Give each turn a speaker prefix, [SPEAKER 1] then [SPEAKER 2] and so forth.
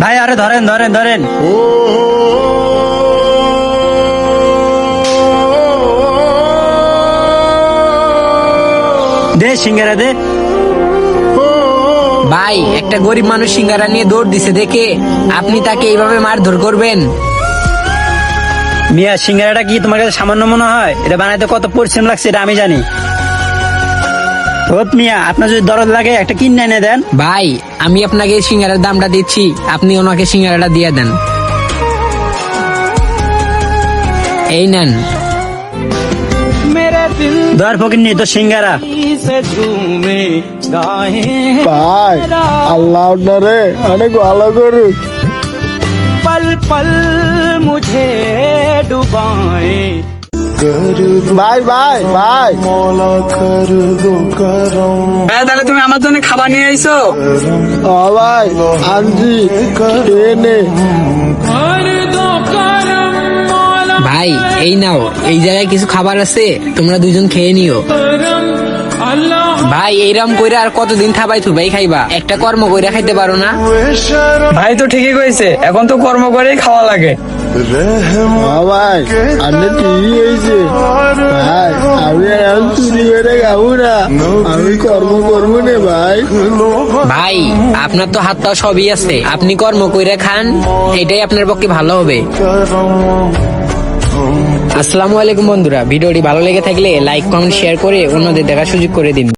[SPEAKER 1] ভাই আরে ধরেন ধরেন ধরেন। দে সিঙ্গারা দে।
[SPEAKER 2] ভাই একটা গরিব মানুষ সিঙ্গারা নিয়ে দৌড় দিছে দেখে আপনি তাকে এইভাবে মারধর করবেন?
[SPEAKER 1] মিয়া সিঙ্গারাটা কি তোমার কাছে সামান্য মনে হয়? এটা বানাইতে কত পরিশ্রম লাগছে এটা আমি জানি। হোত মিয়া, আপনার যদি দরদ লাগে একটা কিনে এনে দেন।
[SPEAKER 2] ভাই আমি আপনাকে সিঙ্গারার দামটা দিচ্ছি, আপনি ওনাকে সিঙ্গারাটা দিয়ে দেন। এই নেন।
[SPEAKER 1] দর ফকির নি তো সিঙ্গারা।
[SPEAKER 3] ভাই আল্লাহ আপনারে অনেক ভালো করুক।
[SPEAKER 1] পল পল মুঝে ডুবায়ে।
[SPEAKER 3] ভাই ভাই ভাই
[SPEAKER 1] তাহলে তুমি আমার জন্য খাবার নিয়ে আইছো?
[SPEAKER 3] ও ভাই আনজি খেয়ে নে।
[SPEAKER 2] ভাই এই নাও, এই জায়গায় কিছু খাবার আছে, তোমরা দুইজন খেয়ে নিও। ভাই এইরকম কইরা আর কতদিন খাবাই থুবাই খাইবা? একটা কর্ম কইরা খাইতে পারো না?
[SPEAKER 1] ভাই তো ঠিকই কইছে, এখন তো কর্ম করেই খাওয়া লাগে।
[SPEAKER 3] ও ভাই আপনি ঠিকই হয়েছে ভাই, আমি এখন চুরি করে খাবো না, আমি কর্ম করবো না ভাই।
[SPEAKER 2] ভাই আপনার তো হাত পা সবই আছে, আপনি কর্ম কইরা খান, এটাই আপনার পক্ষে ভালো হবে। আসসালামু আলাইকুম বন্ধুরা, ভিডিওটি ভালো লেগে থাকলে লাইক কমেন্ট শেয়ার করে অন্যদের দেখার সুযোগ করে দিন।